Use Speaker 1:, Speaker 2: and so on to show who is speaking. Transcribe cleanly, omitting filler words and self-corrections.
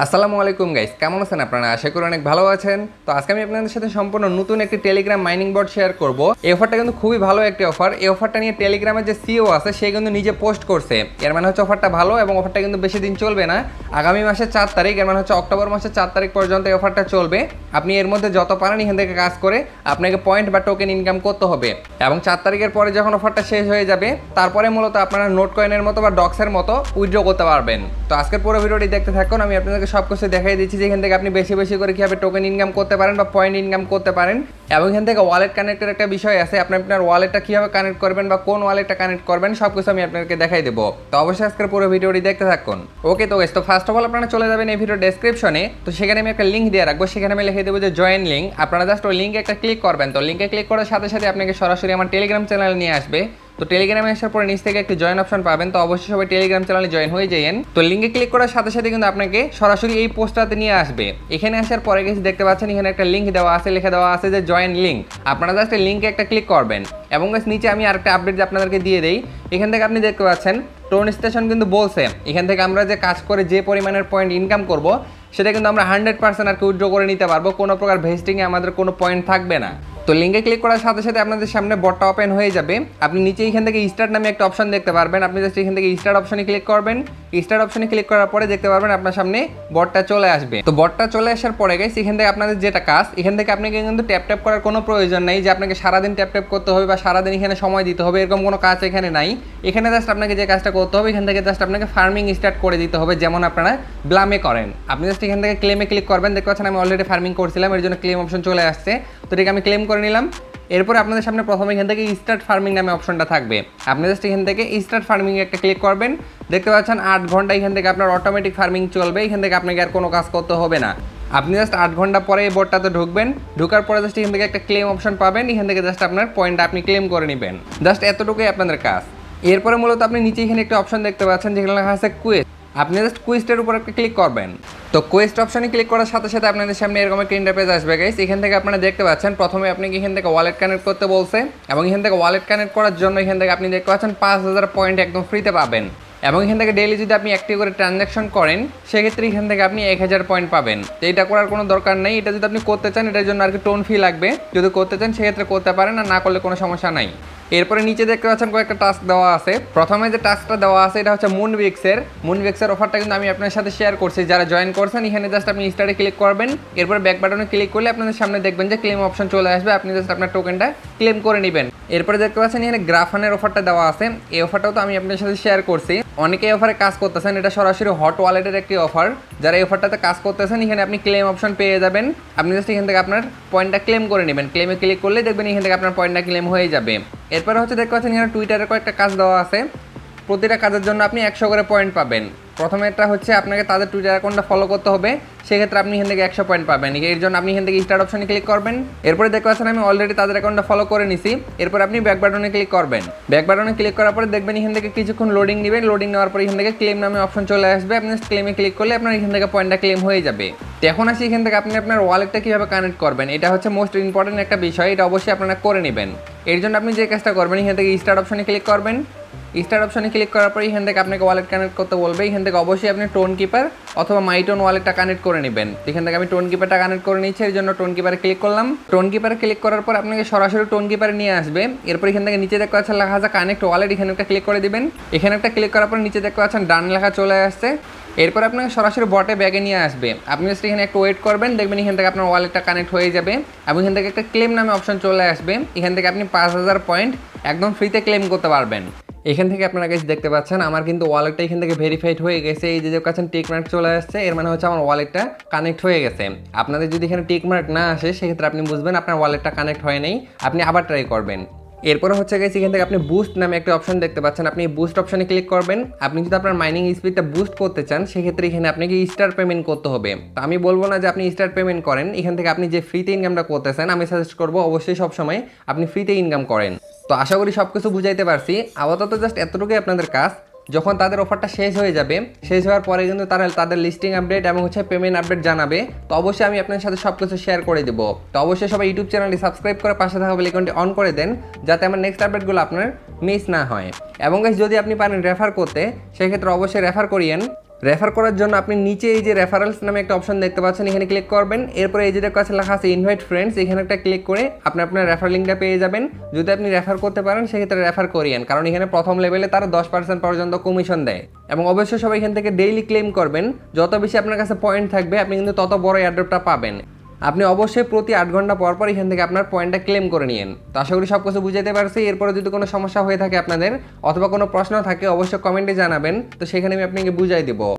Speaker 1: আসসালামু আলাইকুম গাইস, কেমন আছেন আপনারা? আশা করি অনেক ভালো আছেন। তো আজকে আমি আপনাদের সাথে সম্পূর্ণ নতুন একটি টেলিগ্রাম মাইনিং বট শেয়ার করব। এই অফারটা কিন্তু খুবই ভালো একটি অফার। এই অফারটা নিয়ে টেলিগ্রামের যে সিইও আছে সে কিন্তু নিজে পোস্ট করছে। এর মানে হচ্ছে অফারটা ভালো এবং অফারটা কিন্তু বেশি দিন চলবে না। আগামী মাসের 4 তারিখ, এর মানে হচ্ছে অক্টোবর মাসের 4 তারিখ পর্যন্ত এই অফারটা চলবে। আপনি এর মধ্যে যত পারেন এখান থেকে কাজ করে আপনাকে পয়েন্ট বা টোকেন ইনকাম করতে হবে এবং 4 তারিখের পরে যখন অফারটা শেষ হয়ে যাবে তারপরে মূলত আপনারা নোট কয়েনের মতো বা ডক্সের মতো উইথড্র করতে পারবেন। তো আজকের পুরো ভিডিওটি দেখতে থাকুন, আমি আপনাদেরকে সব কিছু দেখাই দিচ্ছি যে এখান থেকে আপনি বেশি বেশি করে কীভাবে টোকেন ইনকাম করতে পারেন বা পয়েন্ট ইনকাম করতে পারেন। এবং এখান থেকে ওয়ালেট কানেক্টের একটা বিষয় আছে, আপনি আপনার ওয়ালেটটা কীভাবে কানেক্ট করবেন বা কোন ওয়ালেটটা কানেক্ট করবেন সব কিছু আমি আপনাদেরকে দেখাই দেবো। তো অবশ্যই আজকের পুরো ভিডিওটি দেখতে থাকুন। ওকে তো গাইস, তো ফার্স্ট অফ অল আপনারা চলে যাবেন এই ভিডিও ডেসক্রিপশনে। তো সেখানে আমি একটা লিঙ্ক দিয়ে রাখবো, সেখানে আমি লিখে দেবো যে জয়েন লিঙ্ক। আপনারা জাস্ট ওই লিঙ্কে একটা ক্লিক করবেন। তো লিঙ্কে ক্লিক করার সাথে সাথে আপনাকে সরাসরি আমার টেলিগ্রাম চ্যানেলে নিয়ে আসবে। তো টেলিগ্রামে আসার পরে নিচ থেকে একটি জয়েন অপশন পাবেন। তো অবশ্যই সবাই টেলিগ্রাম চ্যানেলে জয়েন হয়ে যাবেন। তো লিঙ্কে ক্লিক করার সাথে সাথে কিন্তু আপনাকে সরাসরি এই পোস্টটাতে নিয়ে আসবে। এখানে আসার পরে কিছু দেখতে পাচ্ছেন এখানে একটা লিঙ্ক দেওয়া আছে, লিখে দেওয়া আছে যে জয়েন লিঙ্ক। আপনারা জাস্ট এই লিঙ্কে একটা ক্লিক করবেন এবং নিচে আমি আরেকটা আপডেট আপনাদেরকে দিয়ে দেই। এখান থেকে আপনি দেখতে পাচ্ছেন টোন স্টেশন কিন্তু বলছে এখান থেকে আমরা যে কাজ করে যে পরিমাণের পয়েন্ট ইনকাম করব সেটা কিন্তু আমরা 100% আর কি উইথড্র করে নিতে পারবো। কোনো প্রকার ভেস্টিংয়ে আমাদের কোনো পয়েন্ট থাকবে না। তো লিঙ্কে ক্লিক করার সাথে সাথে আপনাদের সামনে বটটা ওপেন হয়ে যাবে। আপনি নিচে এখান থেকে স্টার্ট নামে একটা অপশন দেখতে পারবেন। আপনি জাস্ট এখান থেকে স্টার্ট অপশনে ক্লিক করবেন। স্টার্ট অপশনে ক্লিক করার পরে দেখতে পারবেন আপনার সামনে বটটা চলে আসবে। তো বটটা চলে আসার পরে গাইস এখান থেকে আপনাদের যেটা কাজ, এখান থেকে আপনাকে কিন্তু ট্যাপ ট্যাপ করার কোনো প্রয়োজন নেই যে আপনাকে সারাদিন ট্যাপ ট্যাপ করতে হবে বা সারাদিন এখানে সময় দিতে হবে, এরকম কোনো কাজ এখানে নাই। এখানে জাস্ট আপনাকে যে কাজটা করতে হবে এখান থেকে জাস্ট আপনাকে ফার্মিং স্টার্ট করে দিতে হবে, যেমন আপনারা ব্লামে করেন। আপনি জাস্ট এখান থেকে ক্লেমে ক্লিক করবেন। দেখতে পাচ্ছেন আমি অলরেডি ফার্মিং করছিলাম, এর জন্য ক্লেম অপশন চলে আসছে। তো ঠিক আমি ক্লেম করে নিলাম। এরপরে আপনাদের সামনে প্রথমে এখান থেকে স্টার্ট ফার্মিং নামে অপশনটা থাকবে। আপনি জাস্ট এখান থেকে স্টার্ট ফার্মিং একটা ক্লিক করবেন। দেখতে পাচ্ছেন 8 ঘন্টা এখান থেকে আপনার অটোমেটিক ফার্মিং চলবে। এখান থেকে আপনাকে আর কোনো কাজ করতে হবে না। আপনি জাস্ট 8 ঘন্টা পরে এই বোর্ডটাতে ঢুকবেন। ঢোকার পরে জাস্ট এখান থেকে একটা ক্লেম অপশন পাবেন। এখান থেকে জাস্ট আপনার পয়েন্টটা আপনি ক্লেম করে নেবেন। জাস্ট এতটুকুই আপনাদের কাজ। এরপরে মূলত আপনি নিচে এখানে একটা অপশন দেখতে পাচ্ছেন যেখানে লেখা আছে কুইজ। আপনি জাস্ট কুইজটার উপর একটা ক্লিক করবেন। তো কোয়েস্ট অপশনে ক্লিক করার সাথে সাথে আপনাদের সামনে এরকম একটা ইন্টারফেস আসবে গাইস। এখান থেকে আপনারা দেখতে পাচ্ছেন প্রথমে আপনাকে এখান থেকে ওয়ালেট কানেক্ট করতে বলছে এবং এখান থেকে ওয়ালেট কানেক্ট করার জন্য এখান থেকে আপনি দেখতে পাচ্ছেন 5000 পয়েন্ট একদম ফ্রিতে পাবেন। এবং এখান থেকে ডেইলি যদি আপনি একটি করে ট্রানজ্যাকশন করেন সেক্ষেত্রে এখান থেকে আপনি 1000 পয়েন্ট পাবেন। তো এটা করার কোনো দরকার নেই। এটা যদি আপনি করতে চান এটার জন্য আর কি টোন ফি লাগবে। যদি করতে চান সেক্ষেত্রে করতে পারেন, আর না করলে কোনো সমস্যা নাই। এরপরে নিচে দেখতে পাচ্ছেন কয়েকটা টাস্ক দেওয়া আছে। প্রথমে যে টাস্কটা দেওয়া আছে এটা হচ্ছে মুনউইক্সের অফারটা কিন্তু আমি আপনার সাথে শেয়ার করছি। যারা জয়েন করছেন এখানে জাস্ট আপনি স্টার্টে ক্লিক করবেন। এরপরে ব্যাক বাটনে ক্লিক করলে আপনাদের সামনে দেখবেন যে ক্লেম অপশন চলে আসবে। আপনি জাস্ট আপনার টোকেনটা ক্লেম করে নেবেন। এরপরে দেখতে পাচ্ছেন এখানে গ্রাফানের অফারটা দেওয়া আছে। এই অফারটাও তো আমি আপনার সাথে শেয়ার করছি। অনেকে এই অফারে কাজ করতেছেন, এটা সরাসরি হট ওয়ালেটের একটি অফার। যারা এই অফারটাতে কাজ করতেছেন এখানে আপনি ক্লেম অপশন পেয়ে যাবেন। আপনি জাস্ট এখান থেকে আপনার পয়েন্টটা ক্লেম করে নেবেন। ক্লেমে ক্লিক করলে দেখবেন এখান থেকে আপনার পয়েন্টটা ক্লেম হয়ে যাবে। এরপরে হচ্ছে দেখতে পাচ্ছেন এখানে টুইটারের কয়েকটা কাজ দেওয়া আছে। প্রতিটা কাজের জন্য আপনি 100 করে পয়েন্ট পাবেন। প্রথমে একটা হচ্ছে আপনাকে তাদের টুইটার অ্যাকাউন্টটা ফলো করতে হবে, সেক্ষেত্রে আপনি এখান থেকে 100 পয়েন্ট পাবেন। এর জন্য আপনি এখান থেকে স্টার্ট অপশনে ক্লিক করবেন। এরপরে দেখতে পাচ্ছেন আমি অলরেডি তাদের অ্যাকাউন্টটা ফলো করে নিছি। এরপর আপনি ব্যাক বাটনে ক্লিক করবেন। ব্যাক বাটনে ক্লিক করার পরে দেখবেন এখান থেকে কিছুক্ষণ লোডিং নেবেন। লোডিং নেওয়ার পরে এখান থেকে ক্লেম নামে অপশন চলে আসবে। আপনি ক্লেমে ক্লিক করলে আপনার এখান থেকে পয়েন্টটা ক্লেম হয়ে যাবে। তো এখন আসি এখান থেকে আপনি আপনার ওয়ালেটটা কীভাবে কানেক্ট করবেন, এটা হচ্ছে মোস্ট ইম্পর্টেন্ট একটা বিষয়। এটা অবশ্যই আপনারা করে নেবেন। এর জন্য আপনি যে কাজটা করবেন এখান থেকে স্টার্ট অপশনে ক্লিক করবেন। স্টার্ট অপশনে ক্লিক করার পরে এখান থেকে আপনাকে ওয়ালেট কানেক্ট করতে বলবে। এখান থেকে অবশ্যই আপনি টোন কিপার অথবা মাইটোন ওয়ালেটটা কানেক্ট করে নেবেন। এখান থেকে আমি টোন কিপারটা কানেক্ট করে নিচ্ছি, এর জন্য টোন কিপারে ক্লিক করলাম। টোন কিপারে ক্লিক করার পর আপনাকে সরাসরি টোন কিপারে নিয়ে আসবে। এরপর এখান থেকে নিচে দেখতে পাচ্ছেন লেখা আছে কানেক্ট ওয়ালেট, এখানে একটা ক্লিক করে দিবেন। এখানে একটা ক্লিক করার পর নিচে দেখতে পাচ্ছেন ডান লেখা চলে আসছে। এরপর আপনাকে সরাসরি বটে ব্যাগে নিয়ে আসবে। আপনি জাস্ট এখানে একটু ওয়েট করবেন, দেখবেন এখান থেকে আপনার ওয়ালেটটা কানেক্ট হয়ে যাবে এবং এখান থেকে একটা ক্লেম নামে অপশন চলে আসবে। এখান থেকে আপনি 5000 পয়েন্ট একদম ফ্রিতে ক্লেম করতে পারবেন। এখান থেকে আপনারা কাছে দেখতে পাচ্ছেন আমার কিন্তু ওয়ালেটটা এখান থেকে ভেরিফাইড হয়ে গেছে। এই যে কাছে টিক মার্ক চলে আসছে, এর মানে হচ্ছে আমার ওয়ালেটটা কানেক্ট হয়ে গেছে। আপনাদের যদি এখানে টিক মার্ক না আসে সেক্ষেত্রে আপনি বুঝবেন আপনার ওয়ালেটটা কানেক্ট হয় নাই। আপনি আবার ট্রাই করবেন। এরপরে হচ্ছে গেছে এখান থেকে আপনি বুস্ট নামে একটা অপশন দেখতে পাচ্ছেন। আপনি বুস্ট অপশনে ক্লিক করবেন। আপনি যদি আপনার মাইনিং স্পিডটা বুস্ট করতে চান সেক্ষেত্রে এখানে আপনাকে স্টার পেমেন্ট করতে হবে। তো আমি বলবো না যে আপনি স্টার পেমেন্ট করেন। এখান থেকে আপনি যে ফ্রিতে ইনকামটা করতেছেন আমি সাজেস্ট করবো অবশ্যই সবসময় আপনি ফ্রিতে ইনকাম করেন। তো আশা করি সব কিছু বুঝাইতে পারছি। আপাতত জাস্ট এতটুকুই আপনাদের কাজ। যখন তাদের অফারটা শেষ হয়ে যাবে, শেষ হওয়ার পরে কিন্তু তারা তাদের লিস্টিং আপডেট এবং হচ্ছে পেমেন্ট আপডেট জানাবে। তো অবশ্যই আমি আপনার সাথে সব কিছু শেয়ার করে দেবো। তো অবশ্যই সবাই ইউটিউব চ্যানেলটি সাবস্ক্রাইব করে পাশে থাকা বেল আইকনটি অন করে দেন, যাতে আমার নেক্সট আপডেটগুলো আপনার মিস না হয়। এবং গাইস যদি আপনি পারেন রেফার করতে সেক্ষেত্রে অবশ্যই রেফার করিয়েন। রেফার করার জন্য আপনি নিচে এই যে রেফারেলস নামে একটা অপশন দেখতে পাচ্ছেন, এখানে ক্লিক করবেন। এরপরে এই যে কাছে লেখা আছে ইনভাইট ফ্রেন্ডস, এখানে একটা ক্লিক করে আপনি আপনার রেফার লিঙ্কটা পেয়ে যাবেন। যদি আপনি রেফার করতে পারেন সেক্ষেত্রে রেফার করিয়েন, কারণ এখানে প্রথম লেভেলে তারা 10% পর্যন্ত কমিশন দেয়। এবং অবশ্যই সবাই এখান থেকে ডেইলি ক্লেম করবেন। যত বেশি আপনার কাছে পয়েন্ট থাকবে আপনি কিন্তু তত বড় এয়ারড্রপটা পাবেন। আপনি অবশ্যই প্রতি 8 ঘন্টা পর পর এখান থেকে আপনার পয়েন্টটা ক্লেম করে নিন। তো আশা করি সব কিছু বুঝাতে পারছি। এরপরে যদি কোনো সমস্যা হয়ে থাকে আপনাদের অথবা কোনো প্রশ্ন থাকে অবশ্যই কমেন্টে জানাবেন, তো সেখানে আমি আপনাকে বুঝাই দেবো।